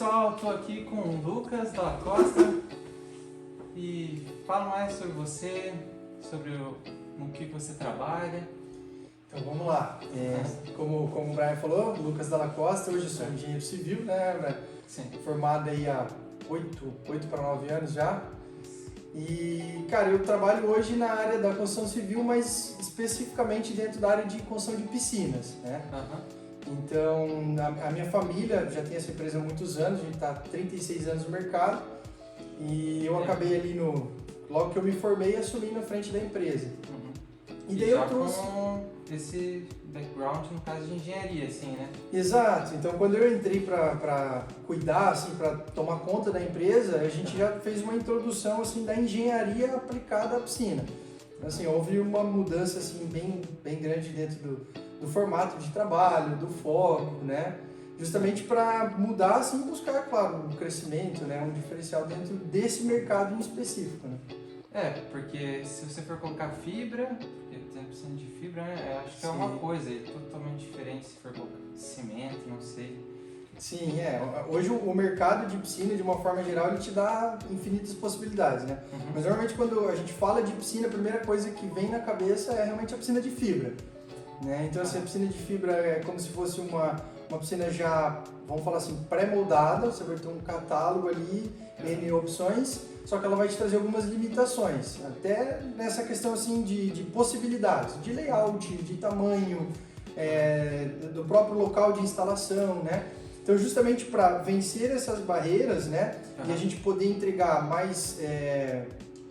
pessoal, estou aqui com o Lucas Dalla Costa e fala mais sobre você, sobre no que você trabalha. Então vamos lá, como o Brian falou, Lucas Dalla Costa, hoje eu sou engenheiro civil, né? Sim. Formado aí há 8 para 9 anos já. E, cara, eu trabalho hoje na área da construção civil, mas especificamente dentro da área de construção de piscinas, né? Então, a minha família já tem essa empresa há muitos anos, a gente está há 36 anos no mercado e eu acabei ali logo que eu me formei, assumi na frente da empresa. E daí eu trouxe com esse background, no caso de engenharia, assim, né? Exato. Então, quando eu entrei para cuidar, assim, para tomar conta da empresa, a gente já fez uma introdução assim da engenharia aplicada à piscina. Assim, houve uma mudança assim bem grande dentro do formato de trabalho, do foco, né? Justamente para mudar, assim, buscar, claro, um crescimento, né? Um diferencial dentro desse mercado em específico, né? Porque se você for colocar fibra, porque tem a piscina de fibra, né? Acho que é uma coisa totalmente diferente se for colocar cimento, não sei. Sim, hoje o mercado de piscina, de uma forma geral, ele te dá infinitas possibilidades, né? Mas normalmente quando a gente fala de piscina, a primeira coisa que vem na cabeça é realmente a piscina de fibra, né? Então, assim, a piscina de fibra é como se fosse uma piscina já, vamos falar assim, pré-moldada, você vai ter um catálogo ali, N opções, só que ela vai te trazer algumas limitações, até nessa questão assim de possibilidades, de layout, de tamanho, do próprio local de instalação, né? Então, justamente para vencer essas barreiras, né, e a gente poder entregar mais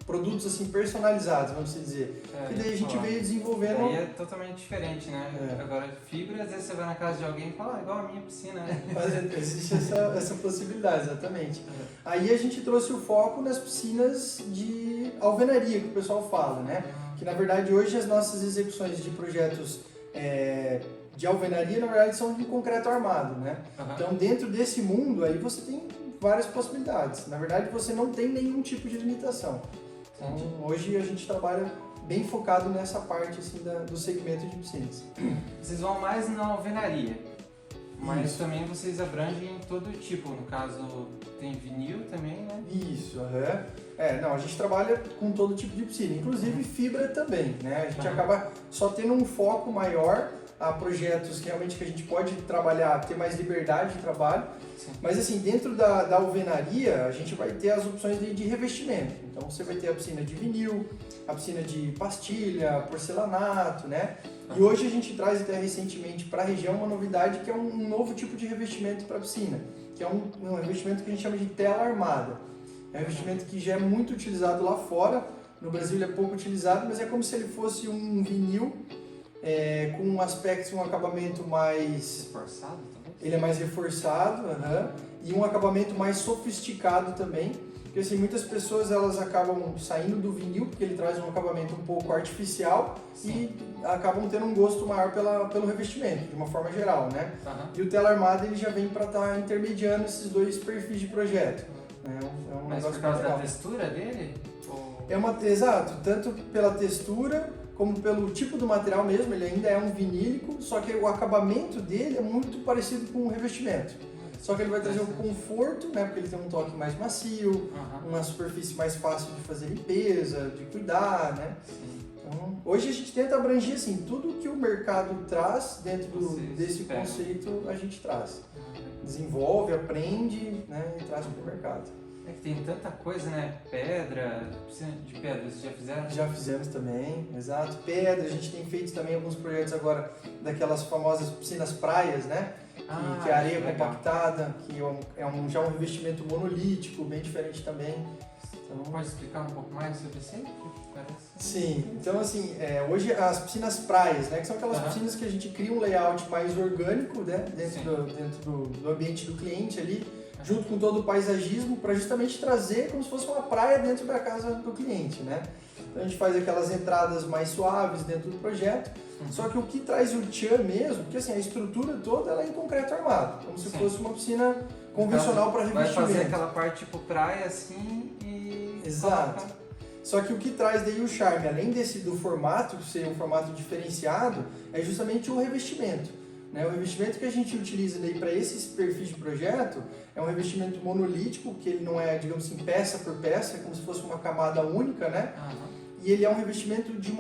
produtos assim personalizados, vamos dizer, e daí a gente veio desenvolvendo... Aí é totalmente diferente, né? Agora, fibra, às vezes você vai na casa de alguém e fala, igual a minha piscina, né? Mas existe essa possibilidade, exatamente. Aí a gente trouxe o foco nas piscinas de alvenaria, que o pessoal fala, né? Que na verdade hoje as nossas execuções de projetos de alvenaria, na verdade, são de concreto armado, né? Então, dentro desse mundo aí você tem várias possibilidades. Na verdade, você não tem nenhum tipo de limitação. Então, hoje a gente trabalha bem focado nessa parte assim, do segmento de piscinas. Vocês vão mais na alvenaria, mas também vocês abrangem todo tipo, no caso tem vinil também, né? Isso, não, a gente trabalha com todo tipo de piscina, inclusive fibra também, né? A gente acaba só tendo um foco maior a projetos que realmente a gente pode trabalhar, ter mais liberdade de trabalho. Sim. Mas assim, dentro da alvenaria, a gente vai ter as opções de revestimento. Então você vai ter a piscina de vinil, a piscina de pastilha, porcelanato, né? E hoje a gente traz até recentemente para a região uma novidade que é um novo tipo de revestimento para piscina, que é um revestimento que a gente chama de tela armada. É um revestimento que já é muito utilizado lá fora, no Brasil ele é pouco utilizado, mas é como se ele fosse um vinil com um aspecto, um acabamento mais... Reforçado também? Ele é mais reforçado, e um acabamento mais sofisticado também, porque assim, muitas pessoas elas acabam saindo do vinil, porque ele traz um acabamento um pouco artificial e acabam tendo um gosto maior pelo revestimento, de uma forma geral, né? E o tela armada ele já vem para estar intermediando esses dois perfis de projeto. Mas por causa da textura dele? Exato, tanto pela textura como pelo tipo do material mesmo, ele ainda é um vinílico, só que o acabamento dele é muito parecido com o revestimento. Só que ele vai trazer um conforto, né, porque ele tem um toque mais macio, uma superfície mais fácil de fazer limpeza, de cuidar, né? Então, hoje a gente tenta abranger assim, tudo que o mercado traz dentro desse conceito, a gente traz. Desenvolve, aprende, né, e traz para o mercado. É que tem tanta coisa, né? Pedra, piscina de pedra, vocês já fizeram? Já fizemos também, exato. Pedra, a gente tem feito também alguns projetos agora daquelas famosas piscinas praias, né? Que é areia compactada, que já um revestimento monolítico, bem diferente também. Então, pode explicar um pouco mais sobre isso aí? Sim, então assim, hoje as piscinas praias, né? Que são aquelas piscinas que a gente cria um layout mais orgânico, né? Dentro do ambiente do cliente ali, junto com todo o paisagismo, para justamente trazer como se fosse uma praia dentro da casa do cliente, né? Então a gente faz aquelas entradas mais suaves dentro do projeto, só que o que traz o tchan mesmo, porque assim, a estrutura toda ela é em concreto armado, como se fosse uma piscina convencional para revestimento. Vai fazer aquela parte tipo praia assim e... Exato. Só que o que traz daí o charme, além do formato, que seria um formato diferenciado, é justamente o revestimento. né? O revestimento que a gente utiliza para esses perfis de projeto é um revestimento monolítico, que ele não é, digamos assim, peça por peça, é como se fosse uma camada única, né? E ele é um revestimento de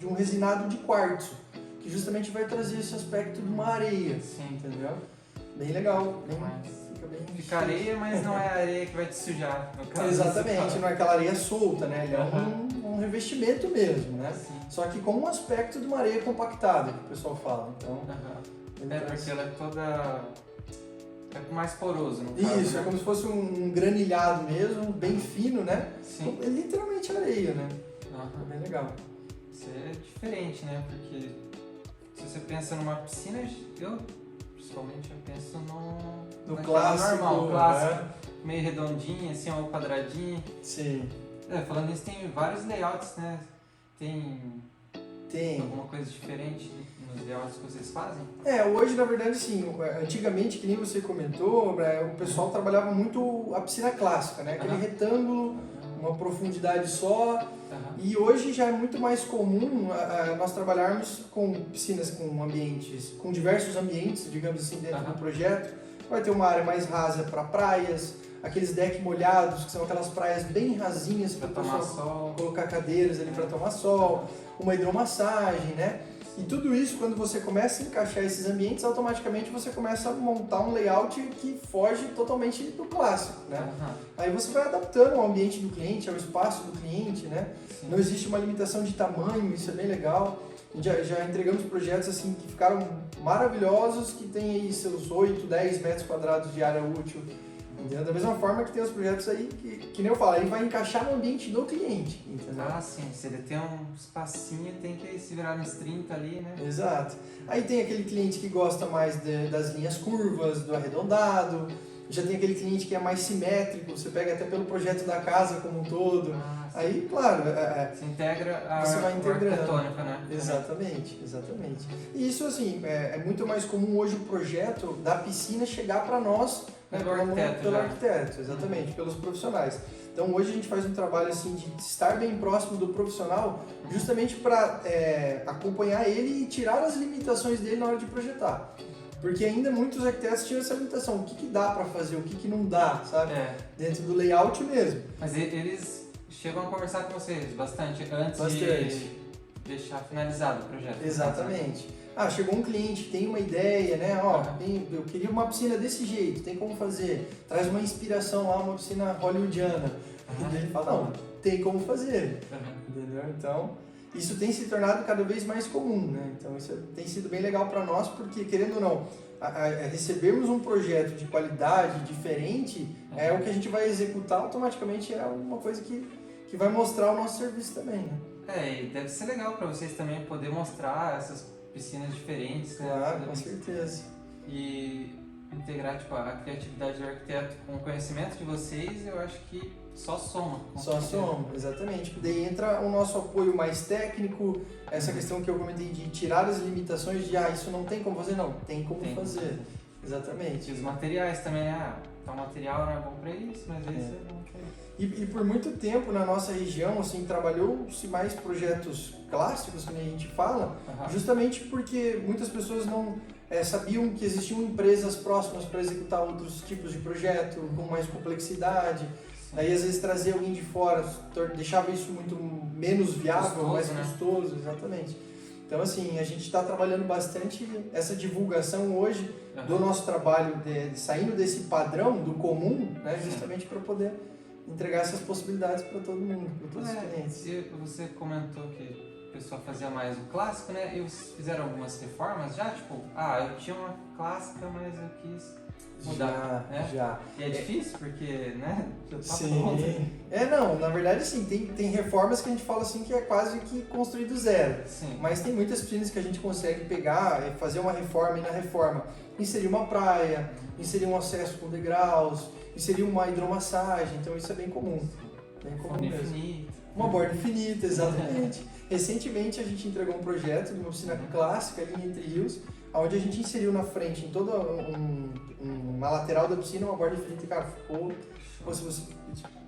um resinado de quartzo, que justamente vai trazer esse aspecto de uma areia. Sim. Entendeu? Bem legal. Fica areia, mas não é a areia que vai te sujar. No caso, exatamente, não é aquela areia solta, né? Ele é um revestimento mesmo, né? Sim. Só que com um aspecto de uma areia compactada, que o pessoal fala. Então, porque ela é toda... É mais poroso, no caso, isso, né? é como se fosse um granilhado mesmo, bem fino, né? Sim. É literalmente areia, né? É bem legal. Isso é diferente, né? Porque se você pensa numa piscina, eu pessoalmente penso no clássico, normal, clássico, meio redondinho, assim, ou quadradinho. Sim. Falando nisso, tem vários layouts, né? Tem alguma coisa diferente nos layouts que vocês fazem? Hoje, na verdade, sim. Antigamente, que nem você comentou, o pessoal trabalhava muito a piscina clássica, né? Aquele retângulo, uma profundidade só. E hoje já é muito mais comum nós trabalharmos com piscinas com ambientes, com diversos ambientes, digamos assim, dentro do projeto. Vai ter uma área mais rasa para praias, aqueles decks molhados, que são aquelas praias bem rasinhas para tomar sol, colocar cadeiras ali para tomar sol, uma hidromassagem, né? E tudo isso, quando você começa a encaixar esses ambientes, automaticamente você começa a montar um layout que foge totalmente do clássico, né? Aí você vai adaptando ao ambiente do cliente, ao espaço do cliente, né? Sim. Não existe uma limitação de tamanho, isso é bem legal. Já entregamos projetos assim que ficaram maravilhosos, que tem aí seus 8, 10 metros quadrados de área útil. Entendeu? Da mesma forma que tem os projetos aí que nem eu falo, ele vai encaixar no ambiente do cliente, entendeu? Sim, se ele tem um espacinho, tem que se virar nos 30 ali, né? Exato. Aí tem aquele cliente que gosta mais das linhas curvas, do arredondado, já tem aquele cliente que é mais simétrico, você pega até pelo projeto da casa como um todo. Aí, claro, você integra você vai integrando. arquitetônica, né? Exatamente. E isso, assim, é muito mais comum hoje o projeto da piscina chegar para nós, pelo arquiteto, exatamente, pelos profissionais. Então hoje a gente faz um trabalho assim de estar bem próximo do profissional, justamente para acompanhar ele e tirar as limitações dele na hora de projetar. Porque ainda muitos arquitetos tinham essa limitação, o que dá para fazer, o que não dá, sabe? Dentro do layout mesmo. Mas eles chegam a conversar com vocês bastante antes de deixar finalizado o projeto. Exatamente. Chegou um cliente, tem uma ideia, né? Eu queria uma piscina desse jeito, tem como fazer? Traz uma inspiração lá, uma piscina hollywoodiana. E ele fala, não, tem como fazer. Entendeu? Então, isso tem se tornado cada vez mais comum, né? Então, isso tem sido bem legal para nós, porque, querendo ou não, recebermos um projeto de qualidade diferente, o que a gente vai executar automaticamente é uma coisa que vai mostrar o nosso serviço também, né? E deve ser legal para vocês também poder mostrar essas piscinas diferentes, né? Claro, com certeza. E integrar a criatividade do arquiteto com o conhecimento de vocês, eu acho que só soma. Só soma, exatamente. Daí entra o nosso apoio mais técnico, essa questão que eu comentei de tirar as limitações de isso não tem como fazer, não, tem como fazer. Exatamente. E os materiais também, o material não é bom para isso, mas às vezes é bom para isso. E por muito tempo na nossa região, assim, trabalhou-se mais projetos clássicos, como a gente fala, justamente porque muitas pessoas não sabiam que existiam empresas próximas para executar outros tipos de projeto, com mais complexidade. Aí às vezes trazer alguém de fora deixava isso muito menos viável, mais custoso, exatamente. Então assim, a gente está trabalhando bastante essa divulgação hoje do nosso trabalho, saindo desse padrão do comum, né, justamente para poder entregar essas possibilidades para todo mundo, para todos os clientes. E você comentou que o pessoal fazia mais o clássico, né? E vocês fizeram algumas reformas já? Tipo, eu tinha uma clássica, mas eu quis mudar, Já. E é difícil, porque, né? Sim. Não, na verdade, sim, tem reformas que a gente fala assim que é quase que construir do zero. Sim. Mas tem muitas piscinas que a gente consegue pegar, fazer uma reforma e na reforma inserir uma praia, inserir um acesso com degraus, inserir uma hidromassagem, então isso é bem comum. Bem comum mesmo. Uma borda infinita, exatamente. Recentemente a gente entregou um projeto de uma piscina clássica ali em Entre Rios, onde a gente inseriu na frente, em toda uma lateral da piscina, uma borda infinita, cara, ficou... Se você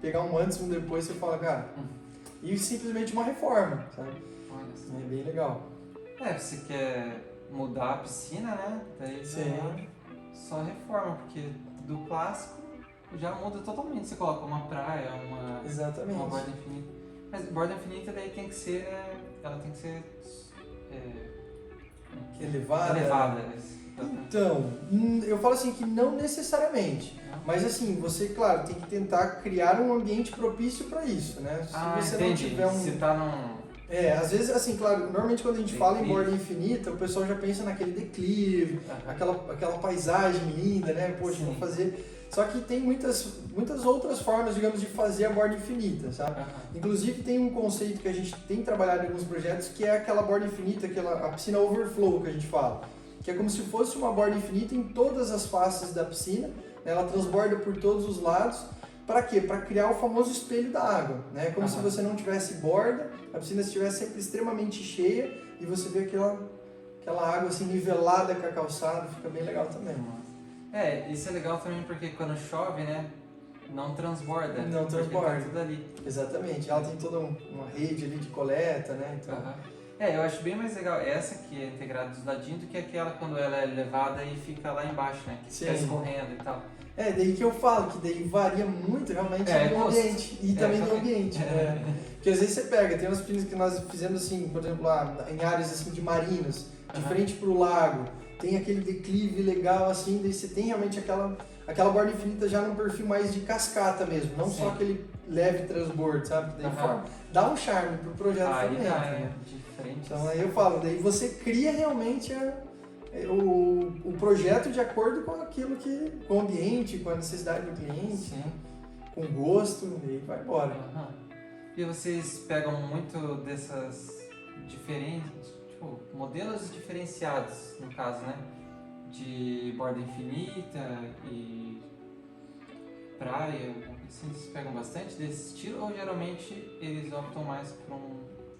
pegar um antes e um depois, você fala, cara... E simplesmente uma reforma, sabe? É bem legal. Você quer mudar a piscina, né? Daí Sim. só reforma, porque do clássico já muda totalmente. Você coloca uma praia, uma Exatamente. borda infinita. Mas borda infinita daí tem que ser, né? Ela tem que ser Elevada. elevada. Então, eu falo assim que não necessariamente. Mas assim, você, claro, tem que tentar criar um ambiente propício para isso, né? Se você não tiver um... Se tá num... às vezes, assim, claro, normalmente quando a gente fala em Declive. borda infinita, o pessoal já pensa naquele declive, aquela paisagem linda, né? Poxa, Sim. vou fazer... Só que tem muitas outras formas, digamos, de fazer a borda infinita, sabe? Inclusive tem um conceito que a gente tem trabalhado em alguns projetos que é aquela borda infinita, a piscina overflow que a gente fala. Que é como se fosse uma borda infinita em todas as faces da piscina, né? Ela transborda por todos os lados. Para quê? Para criar o famoso espelho da água, né? Como se você não tivesse borda, a piscina estivesse sempre extremamente cheia e você vê aquela água assim nivelada com a calçada, fica bem legal também. Isso é legal também porque quando chove, né, não transborda. Não transborda. Tá tudo ali. Exatamente, ela tem toda uma rede ali de coleta, né? Então... eu acho bem mais legal essa que é integrada dos ladinhos do que aquela quando ela é levada e fica lá embaixo, né, que fica escorrendo e tal. Daí que eu falo, que daí varia muito realmente do ambiente e também do ambiente. Porque às vezes você pega, tem umas piscinas que nós fizemos assim, por exemplo, lá em áreas assim de marinas, de frente pro lago, tem aquele declive legal assim, daí você tem realmente aquela borda infinita já num perfil mais de cascata mesmo, não só aquele leve transbordo, sabe? Daí dá um charme pro projeto também. Diferente. Então aí eu falo, daí você cria realmente o projeto de acordo com aquilo com o ambiente, com a necessidade do cliente, com o gosto, e vai embora. E vocês pegam muito dessas diferentes, tipo, modelos diferenciados, no caso, né? De borda infinita e praia, assim, vocês pegam bastante desse estilo ou geralmente eles optam mais por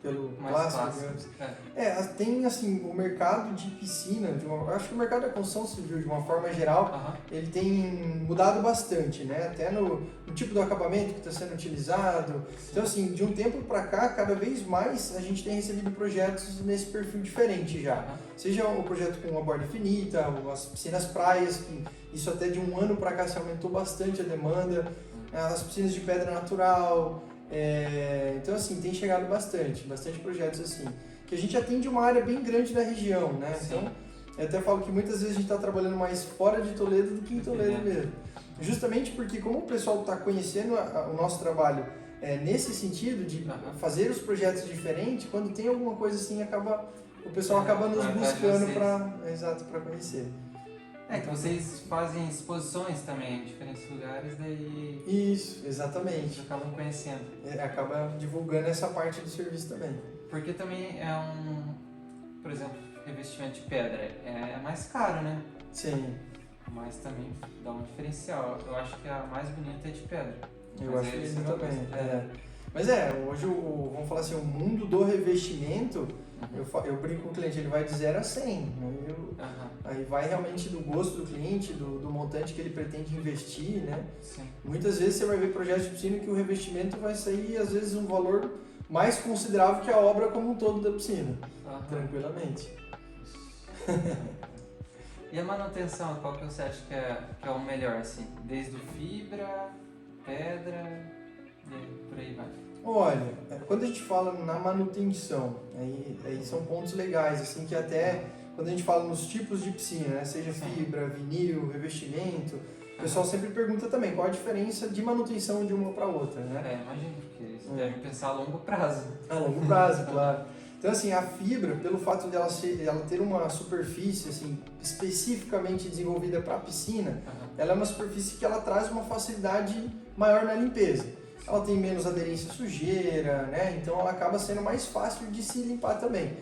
pelo mais clássico, digamos. Tem assim, o mercado de piscina, eu acho que o mercado da construção civil, de uma forma geral, ele tem mudado bastante, né? Até no tipo do acabamento que está sendo utilizado. Então, assim, de um tempo para cá, cada vez mais a gente tem recebido projetos nesse perfil diferente já. Seja o projeto com uma borda infinita, as piscinas praias, que isso até de um ano para cá se aumentou bastante a demanda, as piscinas de pedra natural. Então, assim, tem chegado bastante projetos assim, que a gente atende uma área bem grande da região, né? Então, eu até falo que muitas vezes a gente está trabalhando mais fora de Toledo do que em Toledo mesmo. Justamente porque como o pessoal está conhecendo o nosso trabalho nesse sentido de fazer os projetos diferentes, quando tem alguma coisa assim, o pessoal acaba nos buscando para conhecer. Que vocês fazem exposições também em diferentes lugares, daí... Isso, exatamente. Vocês acabam conhecendo. Acaba divulgando essa parte do serviço também. Porque também por exemplo, revestimento de pedra é mais caro, né? Sim. Mas também dá um diferencial. Eu acho que a mais bonita é de pedra. Eu acho que isso também. Mas hoje, vamos falar assim, o mundo do revestimento, eu brinco com o cliente, ele vai de 0 a 100. Aí vai realmente do gosto do cliente, do montante que ele pretende investir, né? Sim. Muitas vezes você vai ver projetos de piscina que o revestimento vai sair, às vezes, um valor mais considerável que a obra como um todo da piscina. Tranquilamente. E a manutenção, qual que você acha que é o melhor, assim? Desde o fibra, pedra, e por aí vai. Olha, quando a gente fala na manutenção, aí são pontos legais, assim, que até quando a gente fala nos tipos de piscina, né, seja fibra, vinil, revestimento, o pessoal sempre pergunta também qual a diferença de manutenção de uma para outra, né? Imagino, porque você deve pensar a longo prazo. A longo prazo, claro. Então, assim, a fibra, pelo fato de ela ter uma superfície, assim, especificamente desenvolvida para a piscina, ela é uma superfície que ela traz uma facilidade maior na limpeza. Ela tem menos aderência à sujeira, né? Então ela acaba sendo mais fácil de se limpar também.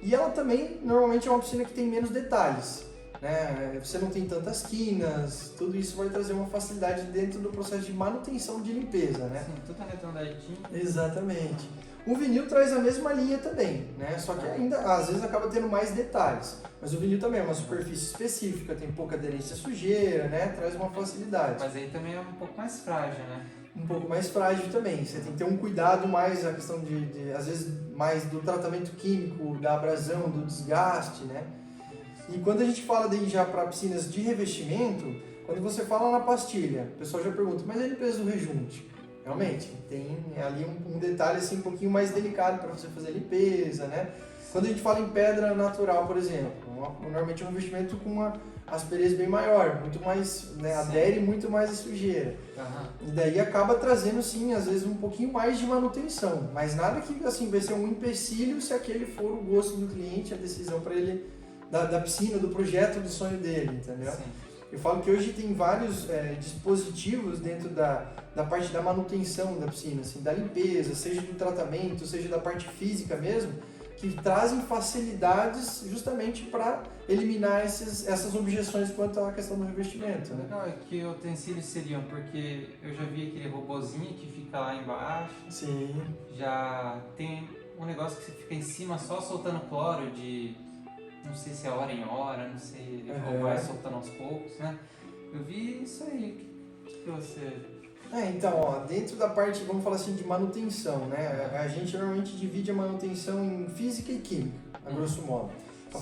E ela também, normalmente, é uma piscina que tem menos detalhes, né? Você não tem tantas quinas, tudo isso vai trazer uma facilidade dentro do processo de manutenção de limpeza, né? Sim, tudo arredondadinho. Exatamente. O vinil traz a mesma linha também, né? Só que ainda, às vezes, acaba tendo mais detalhes. Mas o vinil também é uma superfície específica, tem pouca aderência à sujeira, né? Traz uma facilidade. Mas aí também é um pouco mais frágil, né? Um pouco mais frágil também. Você tem que ter um cuidado mais, a questão às vezes, mais do tratamento químico, da abrasão, do desgaste, né? E quando a gente fala daí já para piscinas de revestimento, quando você fala na pastilha, o pessoal já pergunta, mas e a limpeza do rejunte? Realmente, tem ali um detalhe assim, um pouquinho mais delicado para você fazer a limpeza, né? Quando a gente fala em pedra natural, por exemplo, normalmente é um revestimento com uma aspereza bem maior, muito mais, né, adere muito mais a sujeira. Uhum. E daí acaba trazendo, sim, às vezes um pouquinho mais de manutenção, mas nada que assim vai ser um empecilho se aquele for o gosto do cliente, a decisão para ele da piscina, do projeto, do sonho dele, entendeu? Sim. Eu falo que hoje tem vários dispositivos dentro da parte da manutenção da piscina, assim, da limpeza, seja do tratamento, seja da parte física mesmo, que trazem facilidades justamente para eliminar essas objeções quanto à questão do revestimento. Né? Legal, é que utensílios seriam, porque eu já vi aquele robozinho que fica lá embaixo. Sim. Já tem um negócio que você fica em cima só soltando cloro de, não sei se é hora em hora, não sei, ou vai soltando aos poucos, né? Eu vi isso aí, que você... Então, ó, dentro da parte, vamos falar assim, de manutenção, né? A gente normalmente divide a manutenção em física e química, a grosso modo.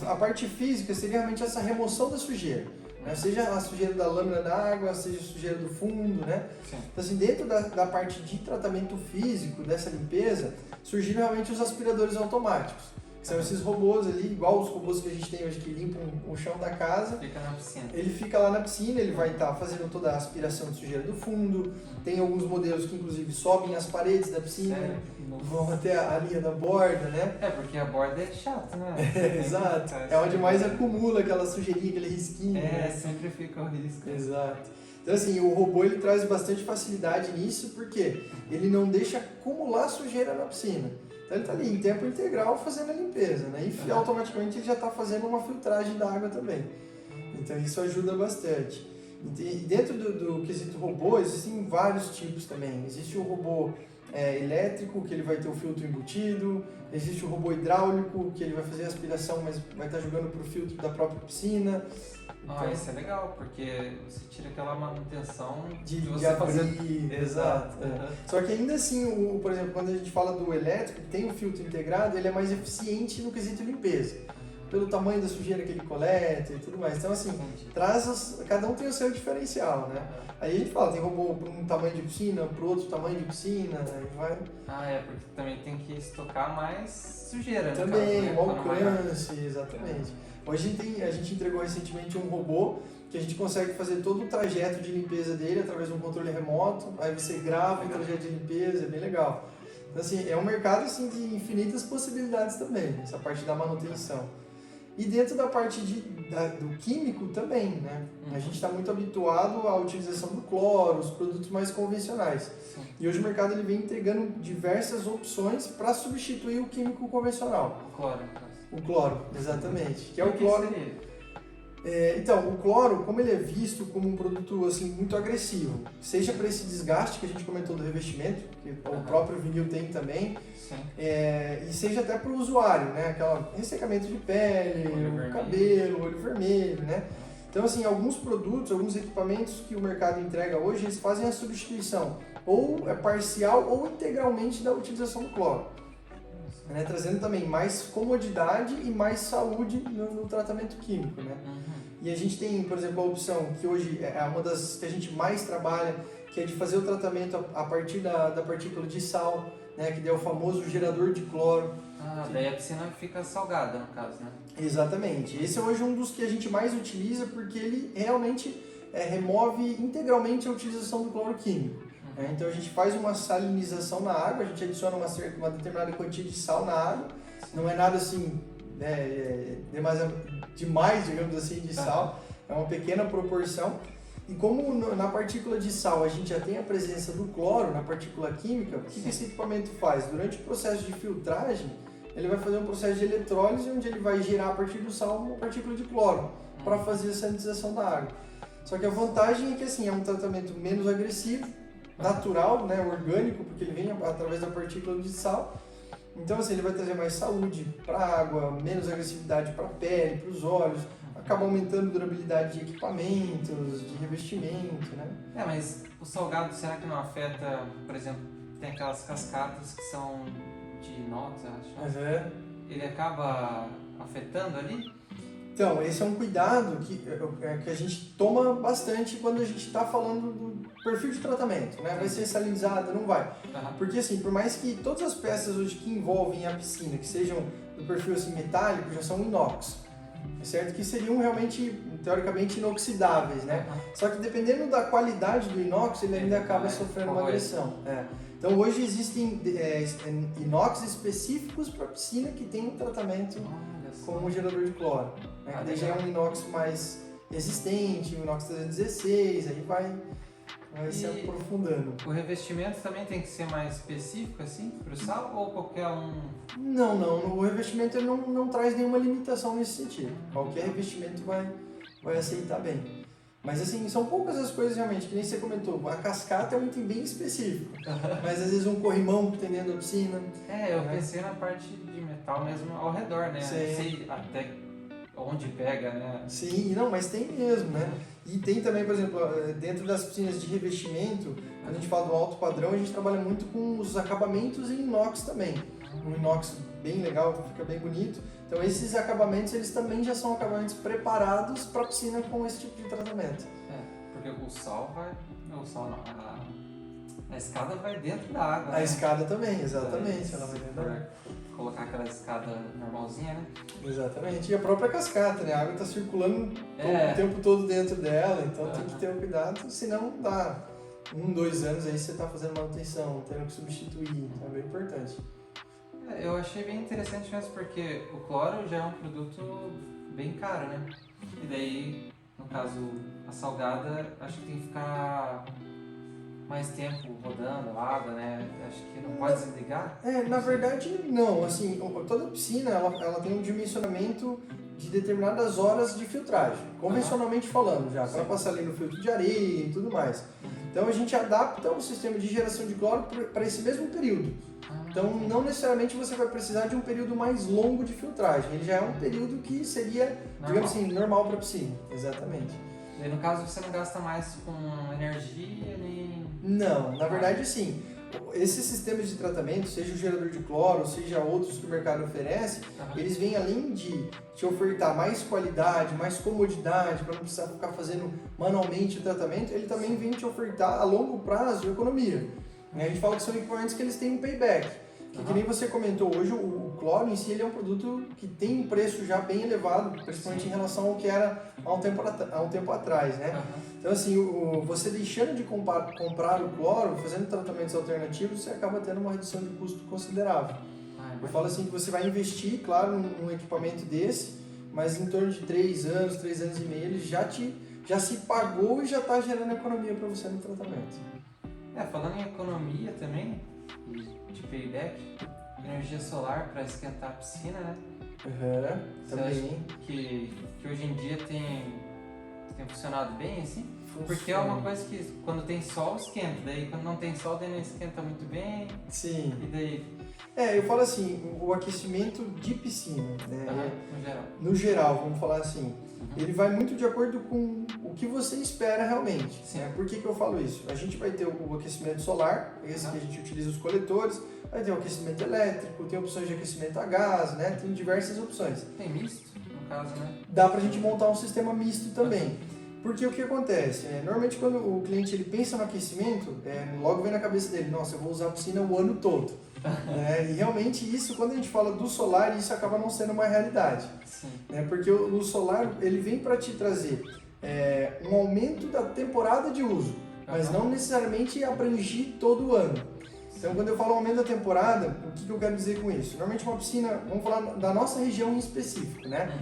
A parte física seria realmente essa remoção da sujeira, né? Seja a sujeira da lâmina da água, seja a sujeira do fundo, né? Sim. Então, assim, dentro da parte de tratamento físico, dessa limpeza, surgiram realmente os aspiradores automáticos. São esses robôs ali, igual os robôs que a gente tem hoje que limpam o chão da casa. Fica na piscina. Ele fica lá na piscina, ele vai estar fazendo toda a aspiração de sujeira do fundo. Tem alguns modelos que inclusive sobem as paredes da piscina, vão até a linha da borda, né? É, porque a borda é chata, né? Exato. É onde mais acumula aquela sujeirinha, aquele risquinho. Né? Sempre fica o risco. Exato. Então assim, o robô ele traz bastante facilidade nisso, porque ele não deixa acumular sujeira na piscina. Então ele está ali em tempo integral fazendo a limpeza, né? E automaticamente ele já está fazendo uma filtragem da água também. Então isso ajuda bastante. E dentro do quesito robô, existem vários tipos também. Existe o robô elétrico, que ele vai ter o filtro embutido. Existe o robô hidráulico, que ele vai fazer a aspiração, mas vai estar jogando para o filtro da própria piscina. Então, isso é legal, porque você tira aquela manutenção de você abrir, fazer... Exato. Só que ainda assim, por exemplo, quando a gente fala do elétrico, que tem o filtro integrado, ele é mais eficiente no quesito limpeza, pelo tamanho da sujeira que ele coleta e tudo mais. Então assim, cada um tem o seu diferencial, né? Aí a gente fala, tem robô para um tamanho de piscina, para outro tamanho de piscina, aí vai... porque também tem que estocar mais sujeira, né? Também, o alcance, exatamente. Hoje a gente entregou recentemente um robô que a gente consegue fazer todo o trajeto de limpeza dele através de um controle remoto, aí você grava o trajeto de limpeza, é bem legal. Então assim, é um mercado assim, de infinitas possibilidades também, essa parte da manutenção. E dentro da parte do químico também, né? A gente está muito habituado à utilização do cloro, os produtos mais convencionais. Sim. E hoje o mercado ele vem entregando diversas opções para substituir o químico convencional. O cloro, no caso. O cloro, exatamente. Que é o que cloro. seria? Então, o cloro, como ele é visto como um produto assim, muito agressivo, seja para esse desgaste que a gente comentou do revestimento, que o próprio vinil tem também, e seja até para o usuário, né? Aquela ressecamento de pele, cabelo, olho vermelho, né? Então, assim, alguns produtos, alguns equipamentos que o mercado entrega hoje, eles fazem a substituição ou parcial ou integralmente da utilização do cloro. Né, trazendo também mais comodidade e mais saúde no tratamento químico, né? E a gente tem, por exemplo, a opção que hoje é uma das que a gente mais trabalha, que é de fazer o tratamento a partir da partícula de sal, né? Que é o famoso gerador de cloro. Daí a piscina fica salgada, no caso, né? Exatamente. Esse é hoje um dos que a gente mais utiliza porque ele realmente remove integralmente a utilização do cloro químico. Então a gente faz uma salinização na água, a gente adiciona uma determinada quantia de sal na água, não é nada assim demais, digamos assim, de sal, é uma pequena proporção. E como na partícula de sal a gente já tem a presença do cloro na partícula química, o que esse equipamento faz? Durante o processo de filtragem, ele vai fazer um processo de eletrólise onde ele vai gerar a partir do sal uma partícula de cloro para fazer a sanitização da água. Só que a vantagem é que assim, é um tratamento menos agressivo, natural, né, orgânico, porque ele vem através da partícula de sal. Então assim, ele vai trazer mais saúde para a água, menos agressividade para a pele, para os olhos, acaba aumentando a durabilidade de equipamentos, de revestimento, né? Mas o salgado, será que não afeta, por exemplo, tem aquelas cascatas que são de inox, acho. Mas ele acaba afetando ali? Então, esse é um cuidado que a gente toma bastante quando a gente está falando do perfil de tratamento, né? Vai ser salinizado, não vai. Porque assim, por mais que todas as peças hoje que envolvem a piscina, que sejam do perfil assim, metálico, já são inox. É certo que seriam realmente, teoricamente, inoxidáveis, né? Só que dependendo da qualidade do inox, ele ainda acaba sofrendo uma agressão. Então hoje existem inox específicos para piscina que tem um tratamento com um gerador de cloro. Né? Que já é um inox mais resistente, um inox 316, aí vai se aprofundando. O revestimento também tem que ser mais específico assim para o sal ou qualquer um? Não. O revestimento ele não traz nenhuma limitação nesse sentido. Qualquer revestimento vai aceitar bem. Mas assim, são poucas as coisas realmente, que nem você comentou. A cascata é um item bem específico. Mas às vezes um corrimão que tem dentro da piscina. Eu pensei na parte de metal mesmo ao redor, né? Não sei até onde pega, né? Sim, não, mas tem mesmo, né? E tem também, por exemplo, dentro das piscinas de revestimento, quando a gente fala do alto padrão, a gente trabalha muito com os acabamentos em inox também. Um inox bem legal, fica bem bonito. Então esses acabamentos, eles também já são acabamentos preparados para a piscina com esse tipo de tratamento. Porque o sal não, a escada vai dentro da água. A escada também, exatamente, ela vai dentro da água. Colocar aquela escada normalzinha, né? Exatamente, e a própria cascata, né? A água está circulando o tempo todo dentro dela, então tem que ter um cuidado, senão dá 2 anos aí você está fazendo manutenção, tendo que substituir, então é bem importante. Eu achei bem interessante mesmo, porque o cloro já é um produto bem caro, né? E daí, no caso, a salgada, acho que tem que ficar mais tempo rodando a água, né? Acho que não pode desligar. Na verdade, não. Assim, toda piscina, ela tem um dimensionamento de determinadas horas de filtragem, convencionalmente falando já, para passar ali no filtro de areia e tudo mais. Então a gente adapta o sistema de geração de cloro para esse mesmo período. Então não necessariamente você vai precisar de um período mais longo de filtragem, ele já é um período que seria, digamos assim, normal para a piscina. Exatamente. E no caso você não gasta mais com energia nem... Não, na verdade sim. Esses sistemas de tratamento, seja o gerador de cloro, seja outros que o mercado oferece, eles vêm além de te ofertar mais qualidade, mais comodidade, para não precisar ficar fazendo manualmente o tratamento, ele também vem te ofertar a longo prazo economia. A gente fala que são equipamentos que eles têm um payback. Que nem você comentou hoje, o cloro em si ele é um produto que tem um preço já bem elevado, principalmente em relação ao que era há um tempo atrás, né? Então assim, você deixando de comprar o cloro, fazendo tratamentos alternativos, você acaba tendo uma redução de custo considerável. Eu falo assim que você vai investir, claro, num equipamento desse, mas em torno de 3 anos e meio, ele já se pagou e já está gerando economia para você no tratamento. Falando em economia também, de payback, energia solar para esquentar a piscina, né? Também. Que hoje em dia tem funcionado bem assim? Funciona. Porque é uma coisa que quando tem sol esquenta, daí quando não tem sol daí não esquenta muito bem. Sim. E daí? Eu falo assim, o aquecimento de piscina, né? No geral, vamos falar assim, ele vai muito de acordo com o que você espera realmente. Né? Por que eu falo isso? A gente vai ter o aquecimento solar, esse que a gente utiliza os coletores, vai ter o aquecimento elétrico, tem opções de aquecimento a gás, né? Tem diversas opções. Tem misto, no caso, né? Dá pra gente montar um sistema misto também. Porque o que acontece? Normalmente quando o cliente ele pensa no aquecimento, logo vem na cabeça dele, nossa, eu vou usar a piscina o ano todo. E realmente isso, quando a gente fala do solar, isso acaba não sendo uma realidade. Sim. Porque o solar ele vem para te trazer um aumento da temporada de uso, mas não necessariamente abrangir todo o ano. Então quando eu falo aumento da temporada, o que eu quero dizer com isso? Normalmente uma piscina, vamos falar da nossa região em específico, né?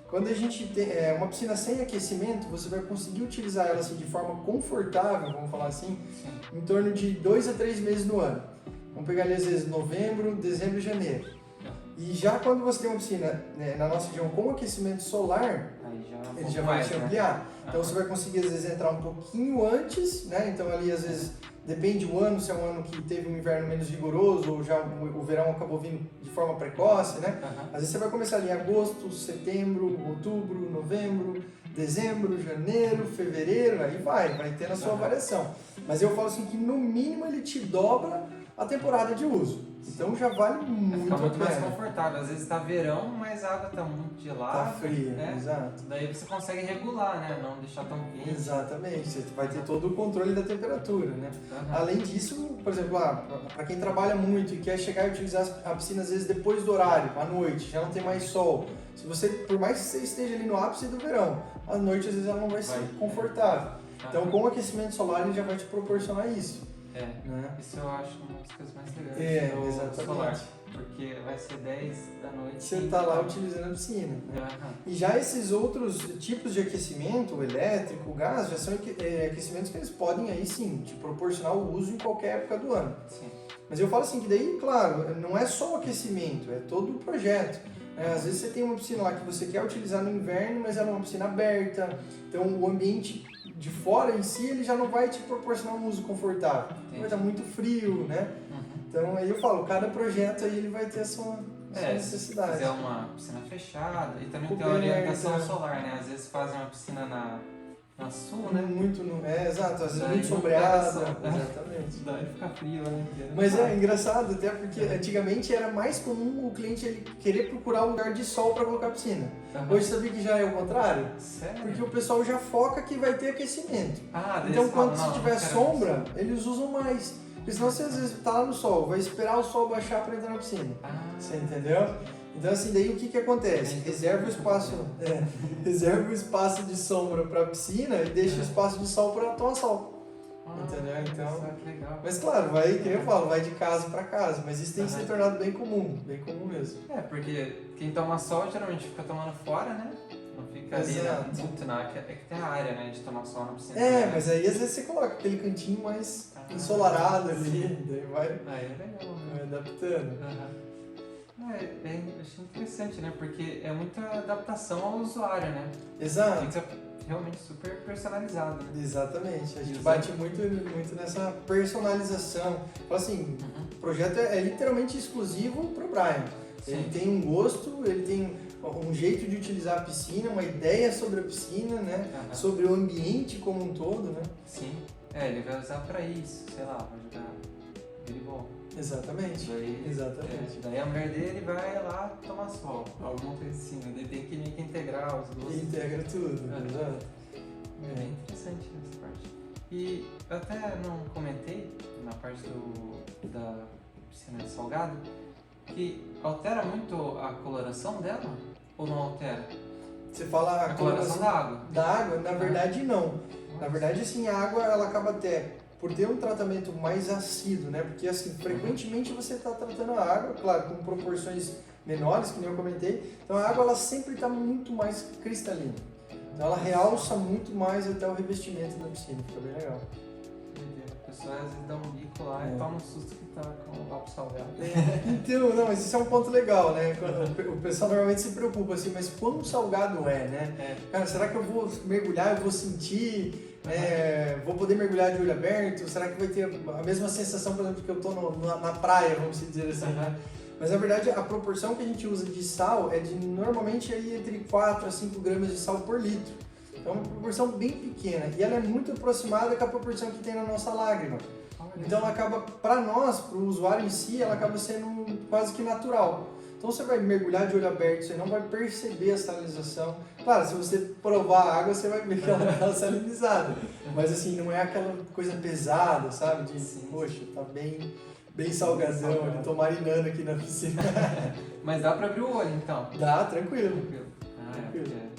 Quando a gente tem uma piscina sem aquecimento, você vai conseguir utilizar ela assim, de forma confortável, vamos falar assim, em torno de 2 a 3 meses no ano. Vamos pegar ali às vezes novembro, dezembro e janeiro. E já quando você tem uma piscina na nossa região com aquecimento solar, ele já vai te ampliar. Então você vai conseguir às vezes entrar um pouquinho antes, né? Então ali às vezes depende do ano, se é um ano que teve um inverno menos rigoroso ou já o verão acabou vindo de forma precoce, né? Às vezes você vai começar ali em agosto, setembro, outubro, novembro, dezembro, janeiro, fevereiro, aí vai tendo a sua variação. Mas eu falo assim que no mínimo ele te dobra a temporada de uso. Então já vale muito Fica muito a mais pena. confortável. Às vezes tá verão, mas a água tá muito gelada. Tá fria, né? exato. Daí você consegue regular, né? Não deixar tão quente. Exatamente, você vai ter todo o controle da temperatura, né? Uhum. Além disso, por exemplo, para quem trabalha muito e quer chegar e utilizar a piscina às vezes depois do horário, à noite, já não tem mais sol. Se você, por mais que você esteja ali no ápice do verão, à noite às vezes ela não vai ser confortável. Então, com o aquecimento solar ele já vai te proporcionar isso. Né? Isso eu acho uma das coisas mais legais do exatamente. solar, porque vai ser 10 da noite. Você está lá utilizando a piscina. Né? E já esses outros tipos de aquecimento, o elétrico, o gás, já são aquecimentos que eles podem aí sim te proporcionar o uso em qualquer época do ano. Sim. Mas eu falo assim que daí, claro, não é só o aquecimento, é todo o projeto. Às vezes você tem uma piscina lá que você quer utilizar no inverno, mas ela é uma piscina aberta, então o ambiente de fora em si ele já não vai te proporcionar um uso confortável. Vai estar muito frio, né? Então aí eu falo, cada projeto aí ele vai ter a sua necessidade. Se quiser uma piscina fechada e também Coberta. tem a orientação solar, né? Às vezes fazem uma piscina na sul, né? Exato, às vezes Daí muito não sombreada. pega sol. Exatamente. Daí fica frio, né? Mas é engraçado até porque antigamente era mais comum o cliente ele querer procurar um lugar de sol para colocar a piscina. Hoje sabia que já é o contrário? Sério? Porque o pessoal já foca que vai ter aquecimento. Daí Então eles quando falam, se tiver sombra, eles usam mais. Porque senão você às vezes tá lá no sol, vai esperar o sol baixar para entrar na piscina. Você entendeu? Então assim, daí o que acontece? Reserva o espaço de sombra para a piscina e deixa o espaço de sol para tomar sol. Entendeu? Então, legal. mas claro, vai, que eu falo, vai de casa para casa, mas isso tem se tornado bem comum mesmo. Porque quem toma sol geralmente fica tomando fora, né? Não fica ali muito é que tem a área, né, de tomar sol na piscina. Mas aí às vezes você coloca aquele cantinho mais ensolarado ali, daí vai legal, né? Adaptando. Achei interessante, né? Porque é muita adaptação ao usuário, né? Exato. Tem que ser realmente super personalizado, né? Exatamente. A gente bate muito nessa personalização. Fala assim, o projeto é literalmente exclusivo para o Brian. Sim. Ele tem um gosto, ele tem um jeito de utilizar a piscina, uma ideia sobre a piscina, né? Sobre o ambiente como um todo, né? Sim. Ele vai usar para isso, sei lá, vai jogar voleibol. Exatamente. Daí a mulher dele vai lá tomar sol, alguma coisa assim, né? Daí tem que meio que integrar os dois. Integra tudo. Exato. É bem interessante essa parte. E eu até não comentei na parte da piscina salgada que altera muito a coloração dela ou não altera? Você fala a coloração da água? Da água? Na verdade não. Na verdade assim, a água ela acaba até por ter um tratamento mais assíduo, né? Porque assim, frequentemente você está tratando a água, claro, com proporções menores, que nem eu comentei. Então a água ela sempre está muito mais cristalina. Então ela realça muito mais até o revestimento da piscina, fica bem legal. A pessoa às vezes dá um bico lá e toma um susto que tá com o papo salgado. Então, não, mas isso é um ponto legal, né? O pessoal normalmente se preocupa assim, mas quão salgado é, né? Cara, será que eu vou mergulhar, eu vou sentir... vou poder mergulhar de olho aberto? Será que vai ter a mesma sensação, por exemplo, que eu estou na praia, vamos dizer assim, né? Mas na verdade a proporção que a gente usa de sal é de normalmente aí entre 4 a 5 gramas de sal por litro. Então é uma proporção bem pequena e ela é muito aproximada com a proporção que tem na nossa lágrima. Então ela acaba, para nós, para o usuário em si, ela acaba sendo quase que natural. Então você vai mergulhar de olho aberto, você não vai perceber a salinização. Claro, se você provar a água, você vai ver que ela está salinizada. Mas assim, não é aquela coisa pesada, sabe? Poxa, tá bem salgadão, ele tô marinando aqui na piscina. Mas dá pra abrir o olho então? Dá, tranquilo. Tranquilo.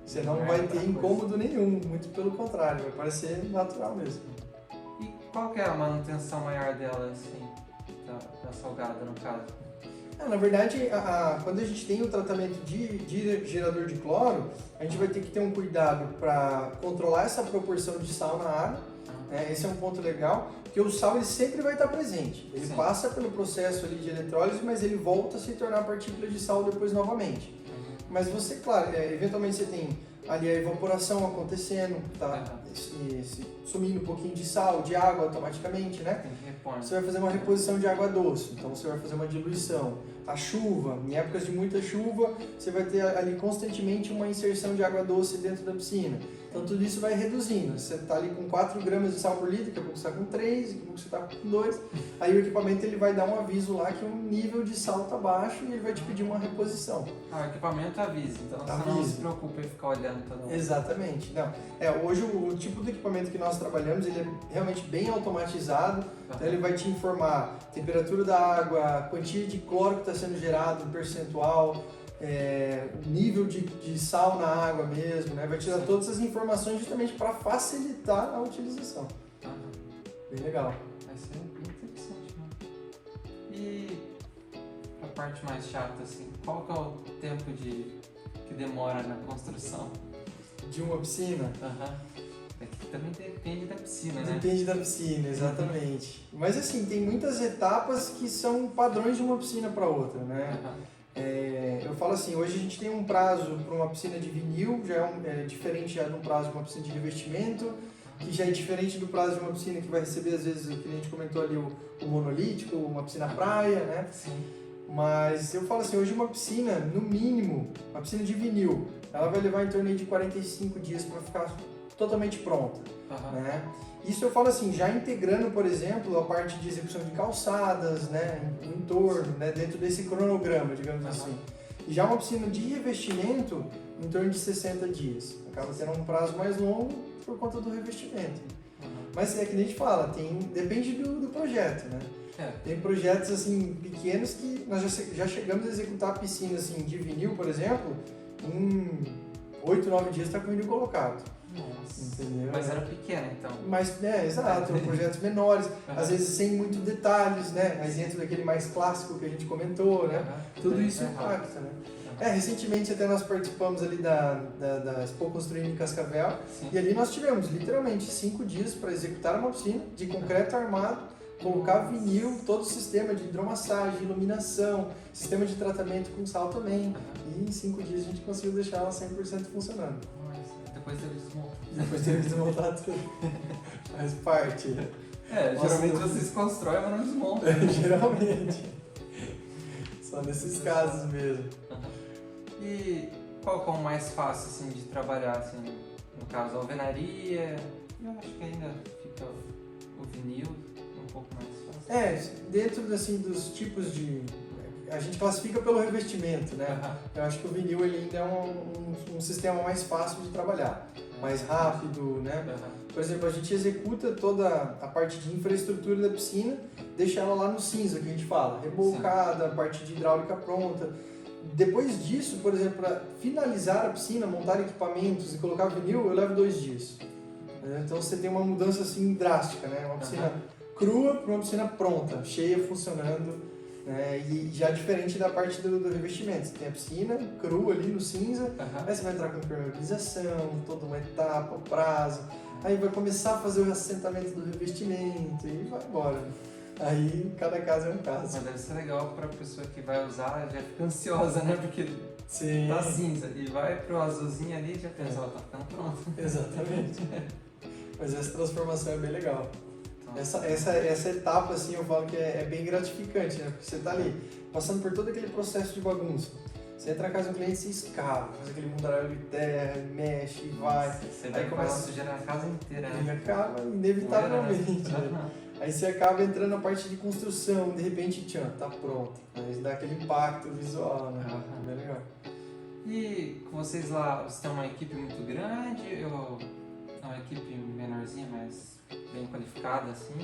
Você não vai ter incômodo nenhum, muito pelo contrário, vai parecer natural mesmo. E qual que é a manutenção maior dela, assim, da salgada no caso? Na verdade, quando a gente tem o tratamento de gerador de cloro, a gente vai ter que ter um cuidado para controlar essa proporção de sal na água. Esse é um ponto legal, porque o sal ele sempre vai estar presente. Ele passa pelo processo ali de eletrólise, mas ele volta a se tornar partícula de sal depois novamente. Mas você, claro, eventualmente você tem ali a evaporação acontecendo, tá? Esse sumindo um pouquinho de sal, de água automaticamente, né? Tem que repor. Você vai fazer uma reposição de água doce, então você vai fazer uma diluição. A chuva, em épocas de muita chuva, você vai ter ali constantemente uma inserção de água doce dentro da piscina. Então tudo isso vai reduzindo. Você está ali com 4 gramas de sal por litro, daqui a pouco você está com 3, daqui a pouco você está com 2. Aí o equipamento ele vai dar um aviso lá que o nível de sal está baixo e ele vai te pedir uma reposição. O equipamento avisa, então você não se preocupa em ficar olhando toda hora. Exatamente. Não. Hoje o tipo de equipamento que nós trabalhamos ele é realmente bem automatizado. Então ele vai te informar a temperatura da água, a quantia de cloro que está sendo gerado, o percentual, o nível de sal na água mesmo, né? Vai te dar todas essas informações justamente para facilitar a utilização. Bem legal. Vai ser bem interessante, né? E a parte mais chata, assim, qual que é o tempo que demora na construção? De uma piscina? É que também depende da piscina, né? Depende da piscina, exatamente. Mas assim, tem muitas etapas que são padrões de uma piscina para outra, né? Eu falo assim, hoje a gente tem um prazo para uma piscina de vinil, já é diferente já de um prazo de uma piscina de revestimento, que já é diferente do prazo de uma piscina que vai receber, às vezes, o que a gente comentou ali, o monolítico, uma piscina praia, né? Sim. Mas eu falo assim, hoje uma piscina, no mínimo, uma piscina de vinil, ela vai levar em torno de 45 dias para ficar totalmente pronta, né? Isso eu falo assim, já integrando, por exemplo, a parte de execução de calçadas, né, no entorno, né, dentro desse cronograma, digamos assim. E já uma piscina de revestimento, em torno de 60 dias. Acaba sendo um prazo mais longo por conta do revestimento. Mas é que a gente fala, depende do projeto, né? Tem projetos assim pequenos que nós já chegamos a executar piscina assim, de vinil, por exemplo, em 8, 9 dias está com o vinil colocado. Nossa. Entendeu? Mas era pequena, então. Mas, exato, projetos menores, às vezes sem muitos detalhes, né? Mas dentro daquele mais clássico que a gente comentou, né? Tudo isso impacta, né? Recentemente até nós participamos ali da Expo Construindo em Cascavel. Sim. E ali nós tivemos literalmente 5 dias para executar uma piscina de concreto armado, colocar vinil, todo o sistema de hidromassagem, iluminação, sistema de tratamento com sal também. E em 5 dias a gente conseguiu deixar ela 100% funcionando. Depois deles desmontam. Depois deles desmontar tudo. Faz parte. Geralmente vocês constroem, mas não desmontam. Geralmente. Só nesses casos mesmo. E qual que é o mais fácil assim, de trabalhar? Assim, no caso, a alvenaria? Eu acho que ainda fica o vinil um pouco mais fácil. Dentro assim, dos tipos de... A gente classifica pelo revestimento, né? Eu acho que o vinil ele ainda é um sistema mais fácil de trabalhar, mais rápido, né? Por exemplo, a gente executa toda a parte de infraestrutura da piscina, deixa ela lá no cinza, que a gente fala, rebocada, a parte de hidráulica pronta. Depois disso, por exemplo, para finalizar a piscina, montar equipamentos e colocar vinil, eu levo 2 dias. Então você tem uma mudança assim drástica, né? Uma piscina crua para uma piscina pronta, cheia, funcionando. E já diferente da parte do revestimento, você tem a piscina crua ali no cinza, aí você vai entrar com impermeabilização, toda uma etapa, prazo, aí vai começar a fazer o assentamento do revestimento e vai embora. Aí cada caso é um caso. Mas deve ser legal para a pessoa que vai usar, já fica ansiosa, né? Porque tá cinza e vai pro azulzinho ali e já pensa, tá ficando pronto. Exatamente. Mas essa transformação é bem legal. Essa etapa, assim, eu falo que é bem gratificante, né? Porque você tá ali, passando por todo aquele processo de bagunça. Você entra na casa do cliente, você escava, faz aquele mundaréu de terra, mexe, vai. Você vai começar a sujar a casa inteira, né? E acaba, inevitavelmente. Aí você acaba entrando na parte de construção, de repente, tá pronto. Aí dá aquele impacto visual, né? Bem legal. E com vocês lá, você tem uma equipe muito grande ou uma equipe menorzinha, mas bem qualificada, assim?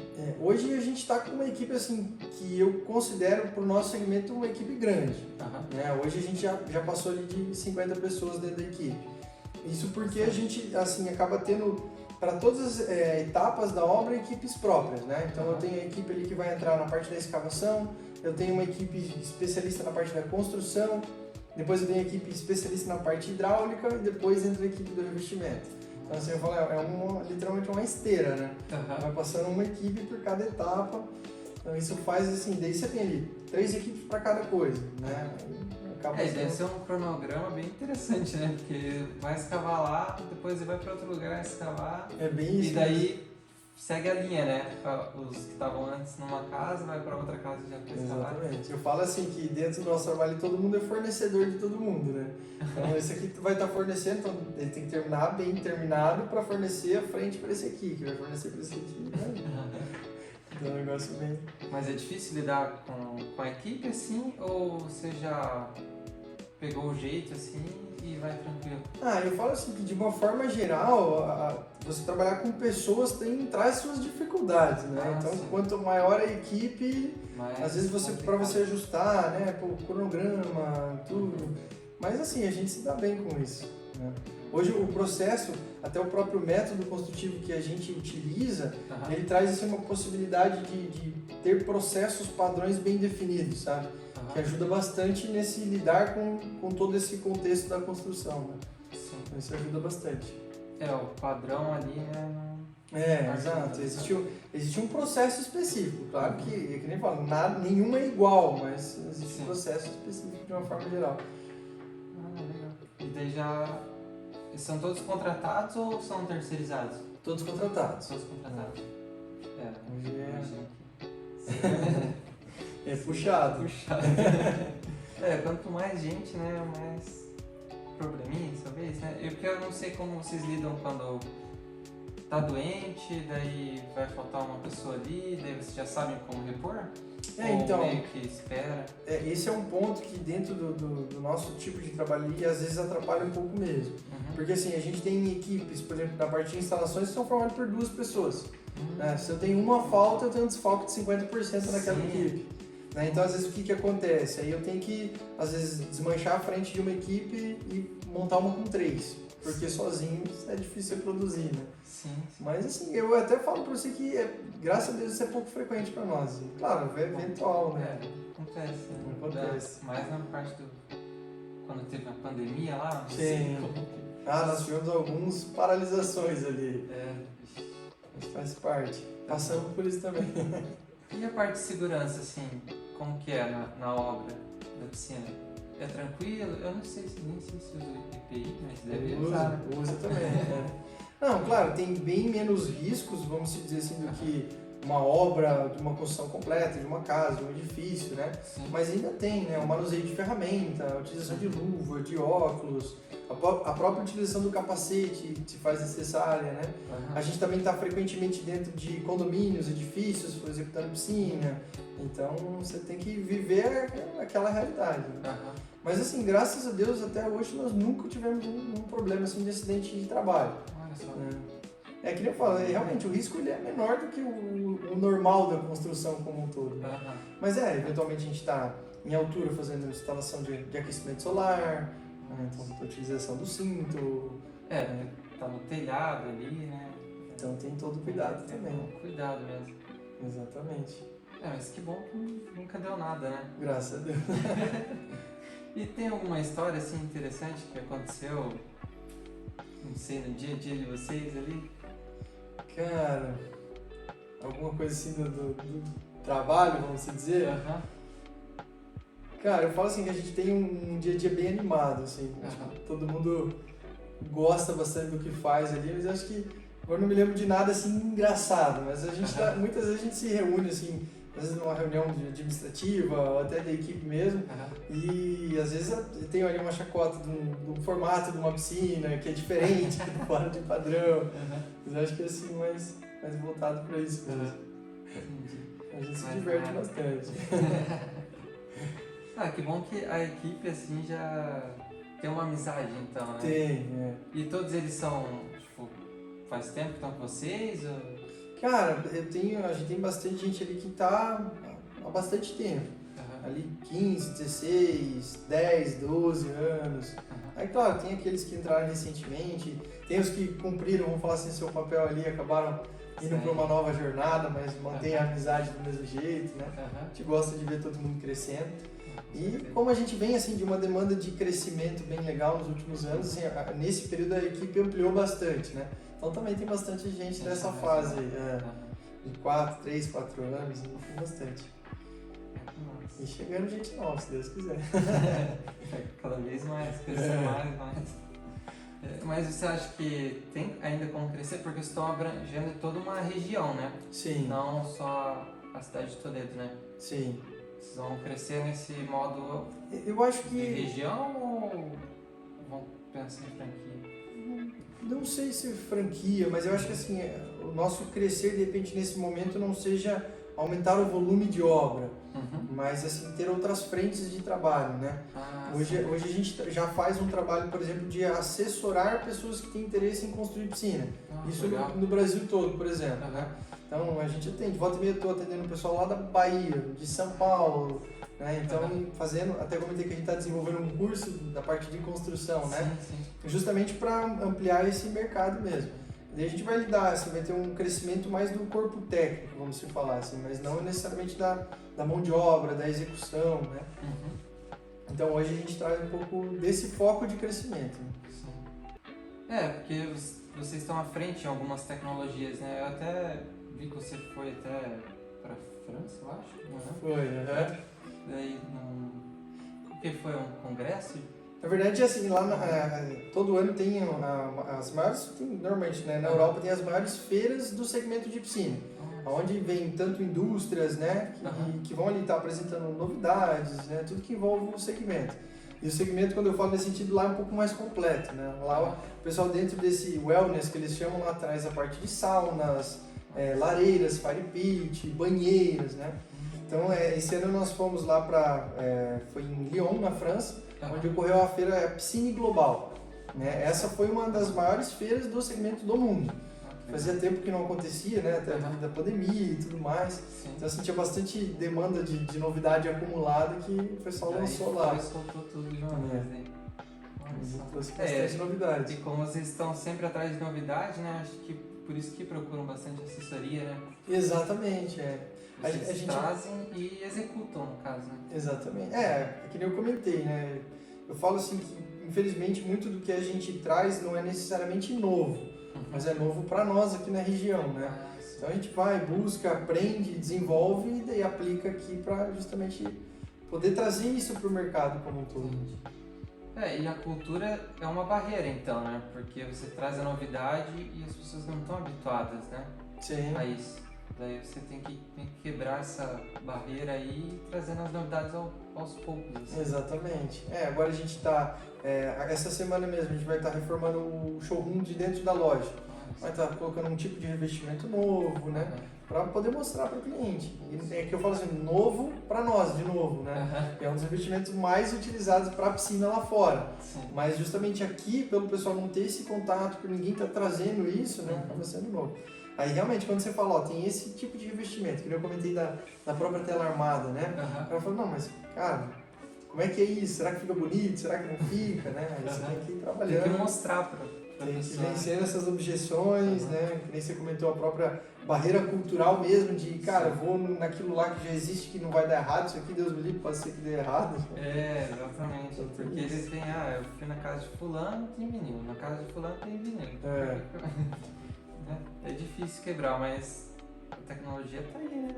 Hoje a gente está com uma equipe, assim, que eu considero, para o nosso segmento, uma equipe grande. Hoje a gente já passou ali de 50 pessoas dentro da equipe. Isso porque a gente, assim, acaba tendo, para todas as etapas da obra, equipes próprias, né? Então eu tenho a equipe ali que vai entrar na parte da escavação, eu tenho uma equipe especialista na parte da construção, depois eu tenho a equipe especialista na parte hidráulica e depois entra a equipe do revestimento. Então assim, eu falo, literalmente uma esteira, né? Vai passando uma equipe por cada etapa. Então isso faz assim, daí você tem ali 3 equipes para cada coisa, né? Deve ser um cronograma bem interessante, né? Porque vai escavar lá, depois vai para outro lugar escavar. É bem isso. E daí segue a linha, né? Os que estavam antes numa casa, vai para outra casa e já fez trabalho. Exatamente. Eu falo assim que dentro do nosso trabalho todo mundo é fornecedor de todo mundo, né? Então esse aqui tu vai estar fornecendo, então ele tem que terminar bem terminado para fornecer a frente para esse aqui, que vai fornecer para esse aqui. Né? Então é um negócio bem... Mas é difícil lidar com a equipe assim, ou você já pegou o jeito assim e vai tranquilo? Eu falo assim que de uma forma geral, você trabalhar com pessoas traz suas dificuldades, né? Então sim. quanto maior a equipe, Mas às vezes para você ajustar, né? Pô, cronograma, tudo. Mas assim, a gente se dá bem com isso, né? Hoje o processo, até o próprio método construtivo que a gente utiliza, ele traz assim, uma possibilidade de ter processos padrões bem definidos, sabe? Que ajuda bastante nesse lidar com todo esse contexto da construção, né? Sim. Isso ajuda bastante. O padrão ali, né? Exato. Existe um processo específico. Claro que nem eu falo, nenhum é igual, mas existe um processo específico de uma forma geral. Legal. E daí já... São todos contratados ou são terceirizados? Todos contratados. Todos contratados. É puxado. Quanto mais gente, né, mais probleminha, talvez, né? Porque eu não sei como vocês lidam quando tá doente, daí vai faltar uma pessoa ali, daí vocês já sabem como repor? Então, ou meio que espera? Esse é um ponto que dentro do nosso tipo de trabalho ali, às vezes atrapalha um pouco mesmo. Porque assim, a gente tem equipes, por exemplo, na parte de instalações que são formadas por 2 pessoas. Se eu tenho uma falta, eu tenho um desfalque de 50% naquela equipe. Então, às vezes, o que acontece? Aí eu tenho que, às vezes, desmanchar a frente de uma equipe e montar uma com 3. Porque sozinho é difícil produzir, né? Sim. Mas assim, eu até falo pra você que, graças a Deus, isso é pouco frequente pra nós. Claro, é eventual, né? Acontece, né? Acontece. Mais na parte quando teve a pandemia lá, não Sim. sei como... Nós tivemos algumas paralisações ali. Mas faz parte. Passamos por isso também. E a parte de segurança, assim, como que é na obra da piscina? É tranquilo? Eu não sei nem se usa EPI, mas deve usar, né? Usa também, Não, claro, tem bem menos riscos, vamos dizer assim, do que uma obra de uma construção completa, de uma casa, de um edifício, né? Sim. Mas ainda tem, né? O manuseio de ferramenta, a utilização de luva, de óculos, a própria utilização do capacete se faz necessária, né? A gente também está frequentemente dentro de condomínios, edifícios, executando piscina, então você tem que viver aquela realidade. Mas assim, graças a Deus, até hoje nós nunca tivemos um problema assim, de acidente de trabalho. Olha só. É que nem eu falo, realmente o risco ele é menor do que o normal da construção como um todo. Mas eventualmente a gente está em altura fazendo instalação de aquecimento solar, então a utilização do cinto. Tá no telhado ali, né? Então tem todo o cuidado também. Cuidado mesmo. Exatamente. Mas que bom que nunca deu nada, né? Graças a Deus. E tem alguma história assim interessante que aconteceu, não sei, no dia a dia de vocês ali? Cara, alguma coisa assim do trabalho, vamos dizer? Cara, eu falo assim que a gente tem um dia a dia bem animado, assim. Todo mundo gosta bastante do que faz ali, mas eu acho que agora não me lembro de nada assim engraçado, mas a gente muitas vezes a gente se reúne assim, às vezes numa reunião administrativa ou até da equipe mesmo, e às vezes tem ali uma chacota de um formato de uma piscina que é diferente, que fora de padrão. Mas eu acho que é assim mais voltado para isso mesmo. A gente se diverte bastante. Que bom que a equipe assim já tem uma amizade então, né? Tem, E todos eles são, tipo, faz tempo que estão com vocês? Ou... Cara, a gente tem bastante gente ali que tá há bastante tempo. Ali 15, 16, 10, 12 anos. Aí, claro, tem aqueles que entraram recentemente, tem os que cumpriram, vamos falar assim, seu papel ali, acabaram indo para uma nova jornada, mas mantém a amizade do mesmo jeito, né? A gente gosta de ver todo mundo crescendo. E como a gente vem assim de uma demanda de crescimento bem legal nos últimos anos, assim, nesse período a equipe ampliou bastante, né? Então também tem bastante gente nessa fase de 3, 4 anos, tem bastante. E chegando gente nova, se Deus quiser. Cada vez mais, crescer mais. Mas você acha que tem ainda como crescer? Porque vocês estão abrangendo toda uma região, né? Sim. Não só a cidade de Toledo, né? Sim. Vocês vão crescer nesse modo Eu acho de que... região ou vão pensar em franquia? Não sei se franquia, mas eu acho que assim, o nosso crescer, de repente, nesse momento, não seja aumentar o volume de obra, mas assim, ter outras frentes de trabalho, né? Hoje a gente já faz um trabalho, por exemplo, de assessorar pessoas que têm interesse em construir piscina. Isso no Brasil todo, por exemplo, né? Então, a gente atende, volta e meia eu estou atendendo o pessoal lá da Bahia, de São Paulo, né? Então, até comentei que a gente está desenvolvendo um curso da parte de construção, né? Sim. Justamente para ampliar esse mercado mesmo. Daí a gente vai lidar, assim, vai ter um crescimento mais do corpo técnico, vamos se falar assim, mas não necessariamente da mão de obra, da execução, né? Então hoje a gente traz um pouco desse foco de crescimento. Né? Sim. Porque vocês estão à frente em algumas tecnologias, né? Eu até vi que você foi até para França, eu acho. Foi, Daí, o que foi? Um congresso? Na verdade, assim, lá todo ano tem as maiores, normalmente, né, na Europa tem as maiores feiras do segmento de piscina, onde vem tanto indústrias, né, que vão ali estar apresentando novidades, né, tudo que envolve o segmento. E o segmento, quando eu falo nesse sentido, lá é um pouco mais completo, né, lá o pessoal dentro desse wellness, que eles chamam lá atrás, a parte de saunas, lareiras, fire pit, banheiras, né. Então, esse ano nós fomos lá foi em Lyon, na França, onde ocorreu a feira Piscine Global. Né? Essa foi uma das maiores feiras do segmento do mundo. Fazia tempo que não acontecia, né? Até devido à pandemia e tudo mais. Sim. Então assim, tinha bastante demanda de novidade acumulada que o pessoal lançou lá. Soltou tudo de uma vez, né? Trouxe bastante novidade. E como vocês estão sempre atrás de novidade, né? Acho que por isso que procuram bastante assessoria, né? Exatamente, Vocês a gente trazem e executam, no caso, né? Exatamente. Que nem eu comentei, né? Eu falo assim que, infelizmente, muito do que a gente traz não é necessariamente novo, mas é novo para nós aqui na região, né? Então a gente vai, busca, aprende, desenvolve e daí aplica aqui para justamente poder trazer isso para o mercado como um todo. E a cultura é uma barreira, então, né? Porque você traz a novidade e as pessoas não estão habituadas, né? Sim. A isso. Daí você tem que quebrar essa barreira aí, trazendo as novidades aos poucos. Assim. Exatamente. Agora a gente está, essa semana mesmo, a gente vai estar reformando o showroom de dentro da loja. Vai estar colocando um tipo de revestimento novo, né? Para poder mostrar para o cliente. É que eu falo assim, novo para nós, de novo, né? É um dos revestimentos mais utilizados para a piscina lá fora. Sim. Mas justamente aqui, pelo pessoal não ter esse contato, por ninguém estar trazendo isso, né? Acaba sendo novo. Aí realmente, quando você fala, tem esse tipo de revestimento, que eu comentei da própria tela armada, né? Ela falou, não, mas cara, como é que é isso? Será que fica bonito? Será que não fica, né? Aí você tem que ir trabalhando. Tem que mostrar para tem que vencer essas objeções, né? Que nem você comentou, a própria barreira cultural mesmo, de, cara, vou naquilo lá que já existe, que não vai dar errado, isso aqui, Deus me livre, pode ser que dê errado. Exatamente. Porque eles vêm, eu fui na casa de fulano, tem vinil, na casa de fulano tem vinil. É difícil quebrar, mas a tecnologia tá aí, né?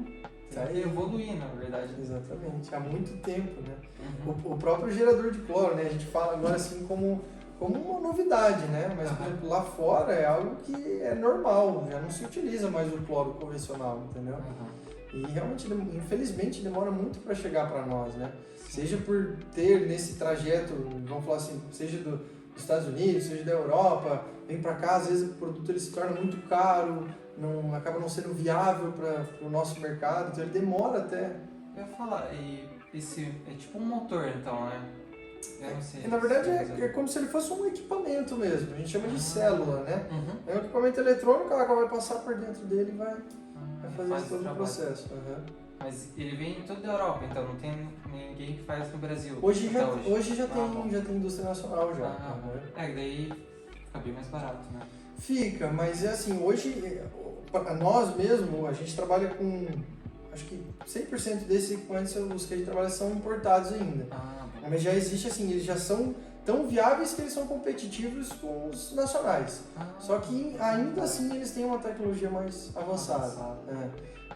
Tá aí evoluindo, na verdade. Exatamente, há muito tempo, né? O próprio gerador de cloro, né? A gente fala agora assim como uma novidade, né? Mas, por exemplo, lá fora é algo que é normal, já não se utiliza mais o cloro convencional, entendeu? E realmente, infelizmente, demora muito para chegar para nós, né? Seja por ter nesse trajeto, vamos falar assim, seja dos Estados Unidos, seja da Europa, vem para cá, às vezes o produto ele se torna muito caro, acaba não sendo viável para o nosso mercado, então ele demora até. Eu ia falar, e esse é tipo um motor então, né? Eu não sei. Na verdade é como se ele fosse um equipamento mesmo, a gente chama de célula, né? É um equipamento eletrônico, a água vai passar por dentro dele e vai fazer todo o processo. Mas ele vem todo da Europa, então não tem ninguém que faz no Brasil. Hoje já tem indústria nacional já. Daí fica bem mais barato, né? Fica, mas é assim, hoje nós mesmo, a gente trabalha com, acho que 100% desses equipamentos, os que a gente trabalha são importados ainda. Mas já existe assim, eles já são tão viáveis que eles são competitivos com os nacionais. Só que ainda assim eles têm uma tecnologia mais avançada.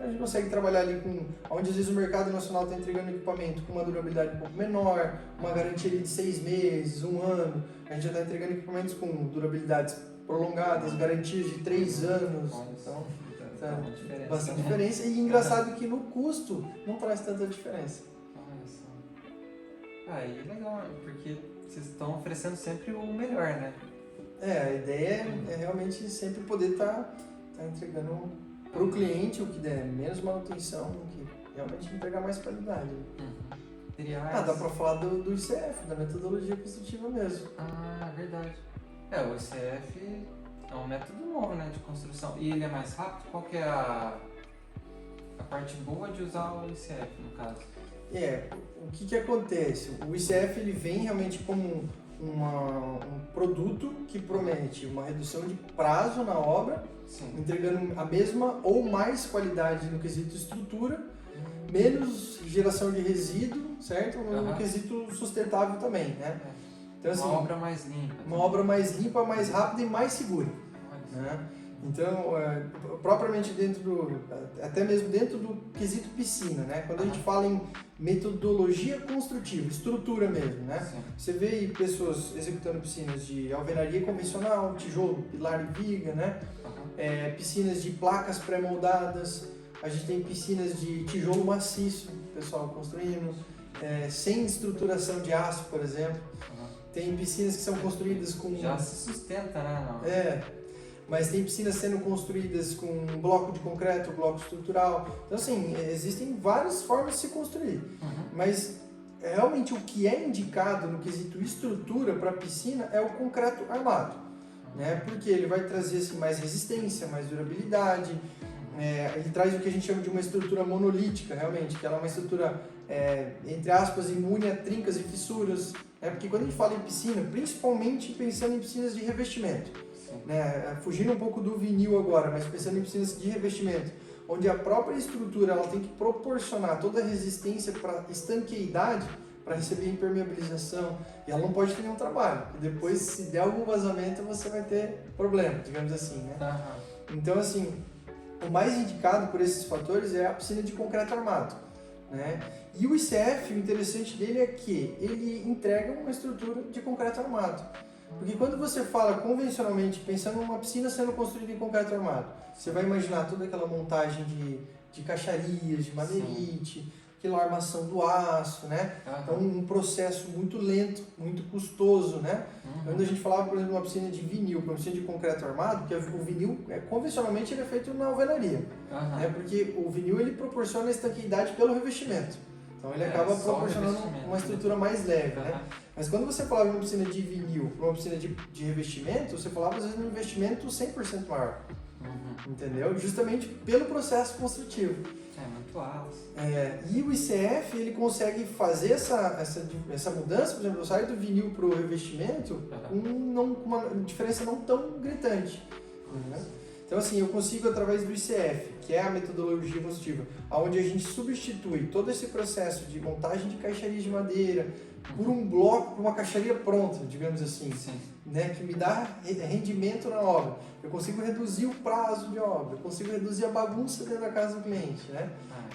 a gente consegue trabalhar ali com, onde às vezes o mercado nacional está entregando equipamento com uma durabilidade um pouco menor, uma garantia ali de 6 meses, 1 ano, a gente já está entregando equipamentos com durabilidades prolongadas, garantias de 3 anos, então bastante diferença, e engraçado que no custo não traz tanta diferença. Olha só. Ah, e legal, porque vocês estão oferecendo sempre o melhor, né? A ideia é realmente sempre poder estar entregando para o cliente o que der menos manutenção, o que realmente entregar mais qualidade. Dá para falar do ICF, da metodologia construtiva mesmo. Ah, verdade. O ICF é um método novo, né, de construção. E ele é mais rápido? Qual que é a parte boa de usar o ICF, no caso? O que acontece? O ICF ele vem realmente como um produto que promete uma redução de prazo na obra, sim, entregando a mesma ou mais qualidade no quesito estrutura, menos geração de resíduo, certo? No quesito sustentável também, né? Então, assim, uma obra mais limpa. Uma obra mais limpa, mais rápida e mais segura. Né? Então, propriamente até mesmo dentro do quesito piscina, né? Quando a gente fala em metodologia construtiva, estrutura mesmo, né? Sim. Você vê pessoas executando piscinas de alvenaria convencional, tijolo, pilar e viga, né? Piscinas de placas pré-moldadas, a gente tem piscinas de tijolo maciço, o pessoal construindo, sem estruturação de aço, por exemplo. Tem piscinas que são construídas com... Já se sustenta, né? Mas tem piscinas sendo construídas com bloco de concreto, bloco estrutural. Então, assim, existem várias formas de se construir. Mas, realmente, o que é indicado no quesito estrutura para a piscina é o concreto armado. Né? Porque ele vai trazer assim, mais resistência, mais durabilidade. Ele traz o que a gente chama de uma estrutura monolítica, realmente, que ela é uma estrutura, entre aspas, imune a trincas e fissuras. Porque quando a gente fala em piscina, principalmente pensando em piscinas de revestimento, né? Fugindo um pouco do vinil agora, mas pensando em piscinas de revestimento, onde a própria estrutura ela tem que proporcionar toda a resistência para estanqueidade, para receber impermeabilização, e ela não pode ter nenhum trabalho, e depois se der algum vazamento você vai ter problema, digamos assim, né? Então, assim, o mais indicado por esses fatores é a piscina de concreto armado, né? E o ICF, o interessante dele é que ele entrega uma estrutura de concreto armado. Porque quando você fala convencionalmente, pensando numa piscina sendo construída em concreto armado, você vai imaginar toda aquela montagem de caixarias, de madeirite, aquela armação do aço, né? Então, um processo muito lento, muito custoso, né? Quando a gente falava, por exemplo, de uma piscina de vinil para uma piscina de concreto armado, que o vinil, convencionalmente, ele é feito na alvenaria. Né? Porque o vinil, ele proporciona a estanqueidade pelo revestimento. Então ele acaba proporcionando uma estrutura mais leve, né? Mas quando você falava de uma piscina de vinil para uma piscina de revestimento, você falava às vezes de um investimento 100% maior. Entendeu? Justamente pelo processo construtivo. Muito alto. E o ICF, ele consegue fazer essa mudança, por exemplo, eu saio do vinil para o revestimento com uma diferença não tão gritante. Né? Então, assim, eu consigo, através do ICF, que é a metodologia construtiva, onde a gente substitui todo esse processo de montagem de caixarias de madeira por um bloco, por uma caixaria pronta, digamos assim, né, que me dá rendimento na obra. Eu consigo reduzir o prazo de obra, eu consigo reduzir a bagunça dentro da casa do cliente, né?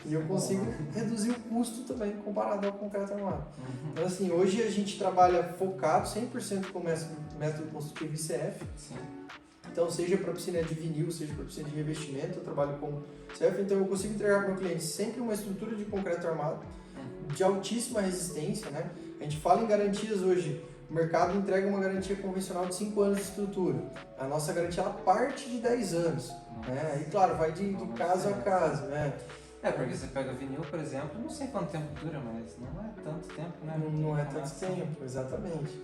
E eu consigo reduzir o custo também comparado ao concreto armado. Então, assim, hoje a gente trabalha focado 100% com o método construtivo ICF. Então, seja para piscina de vinil, seja para piscina de revestimento, eu trabalho com ICF. Então, eu consigo entregar para o meu cliente sempre uma estrutura de concreto armado de altíssima resistência, né? A gente fala em garantias hoje. O mercado entrega uma garantia convencional de 5 anos de estrutura. A nossa garantia ela parte de 10 anos. Né? E claro, vai de caso a caso. Né? Porque você pega vinil, por exemplo, não sei quanto tempo dura, mas não é tanto tempo, né? Não é tanto tempo, exatamente.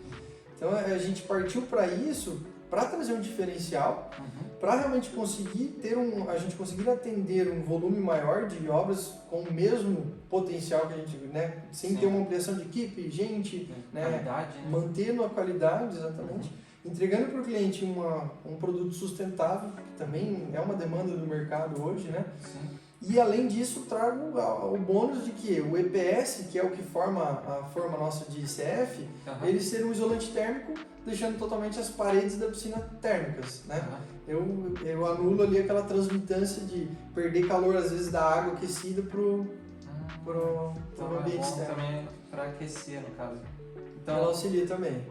Então a gente partiu para isso, para trazer um diferencial, para realmente conseguir a gente conseguir atender um volume maior de obras com o mesmo potencial que a gente, né, sem ter uma ampliação de equipe, gente, né, qualidade, né? Mantendo a qualidade, exatamente, entregando para o cliente um produto sustentável, que também é uma demanda do mercado hoje, né? E além disso, trago o bônus de que o EPS, que é o que forma a forma nossa de ICF, ele ser um isolante térmico, deixando totalmente as paredes da piscina térmicas, né? Eu anulo ali aquela transmitância de perder calor, às vezes, da água aquecida pro ambiente externo. Também para aquecer, no caso. Então, ela auxilia também.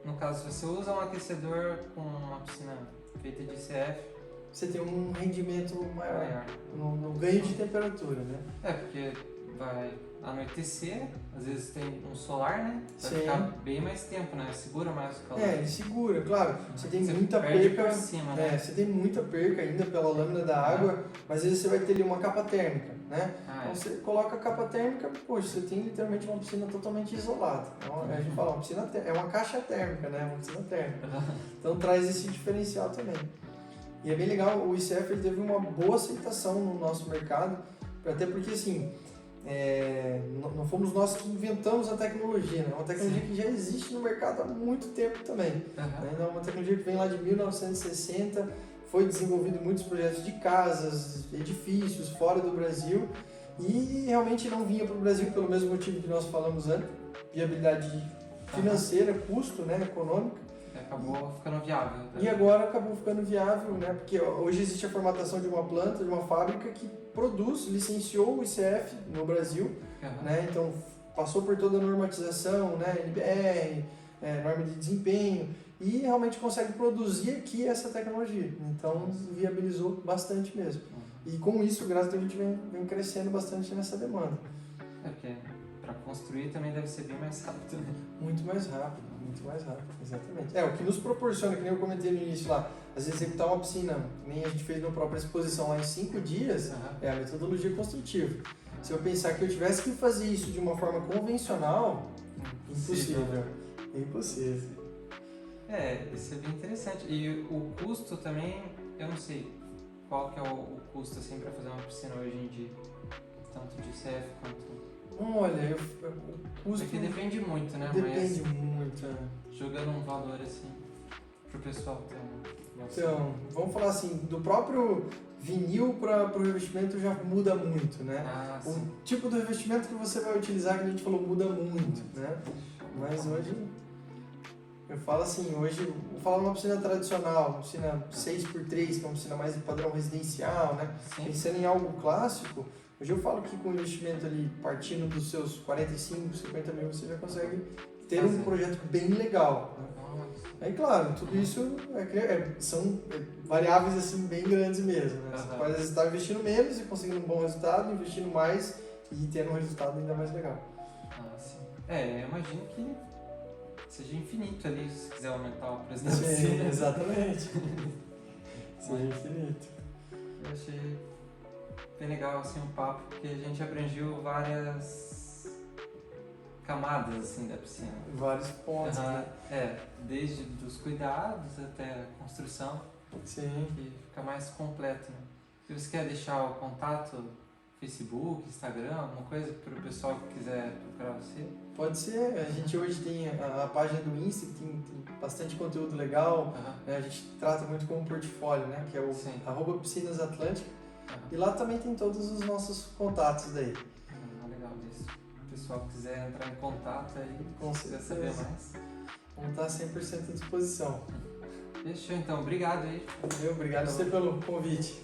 No caso, se você usa um aquecedor com uma piscina feita de ICF, você tem um rendimento maior no ganho de temperatura, né? Porque vai anoitecer, às vezes tem um solar, né? Vai Sim. ficar bem mais tempo, né? Segura mais o calor. Ele segura, claro. Você tem muita perde perca. por cima, né? Você tem muita perca ainda pela lâmina da água, mas às vezes você vai ter ali uma capa térmica, né? Então você coloca a capa térmica, poxa, você tem literalmente uma piscina totalmente isolada. Então, a gente fala, uma piscina é uma caixa térmica, né? Uma piscina térmica. Então traz esse diferencial também. E é bem legal, o ICF ele teve uma boa aceitação no nosso mercado, até porque assim, não fomos nós que inventamos a tecnologia, né? É uma tecnologia que já existe no mercado há muito tempo também. Né? É uma tecnologia que vem lá de 1960, foi desenvolvido em muitos projetos de casas, edifícios fora do Brasil e realmente não vinha para o Brasil pelo mesmo motivo que nós falamos antes, viabilidade financeira, custo, né, econômico. Acabou ficando viável. Né? E agora acabou ficando viável, né? Porque hoje existe a formatação de uma planta, de uma fábrica que produz, licenciou o ICF no Brasil, né? Então passou por toda a normatização, né? NBR, norma de desempenho, e realmente consegue produzir aqui essa tecnologia. Então viabilizou bastante mesmo. E com isso, graças a Deus, a gente vem crescendo bastante nessa demanda. Porque para construir também deve ser bem mais rápido, né? Muito mais rápido, exatamente. O que nos proporciona, que nem eu comentei no início lá, às vezes executar uma piscina, que nem a gente fez na própria exposição lá em 5 dias, é a metodologia construtiva. Se eu pensar que eu tivesse que fazer isso de uma forma convencional, impossível. Isso é bem interessante. E o custo também, eu não sei qual que é o custo assim para fazer uma piscina hoje em dia, tanto de ICF quanto... Olha, o custo... Porque depende muito, né? Depende muito, Jogando um valor assim, pro pessoal ter uma... Então, vamos falar assim, do próprio vinil para o revestimento já muda muito, né? O tipo do revestimento que você vai utilizar, que a gente falou, muda muito, né? Mas hoje, eu falo assim, hoje, vou falar uma piscina tradicional, uma piscina 6x3, que é uma piscina mais de padrão residencial, né? Sim. Pensando em algo clássico, hoje eu falo que com o investimento ali, partindo dos seus 45, 50 mil, você já consegue ter um projeto bem legal. Né? Aí, claro, tudo isso são variáveis assim bem grandes mesmo. Né? Você pode estar investindo menos e conseguindo um bom resultado, investindo mais e tendo um resultado ainda mais legal. Sim. Eu imagino que seja infinito ali, se quiser aumentar o preço da piscina. Sim, exatamente. Seja infinito. Eu achei bem legal assim o papo, porque a gente abrangiu várias camadas assim da piscina. Vários pontos, né? Desde os cuidados até a construção. Sim. Que fica mais completo, né? Se você quer deixar o contato, Facebook, Instagram, alguma coisa para o pessoal que quiser procurar você? Pode ser. A gente hoje tem a página do Insta, que tem bastante conteúdo legal. Né? A gente trata muito como portfólio, né? Que é o @piscinasatlântica. E lá também tem todos os nossos contatos daí. Legal disso. Se o pessoal quiser entrar em contato aí, se quiser saber mais. Vamos estar 100% à disposição. Fechou então, obrigado aí. Obrigado a você pelo convite.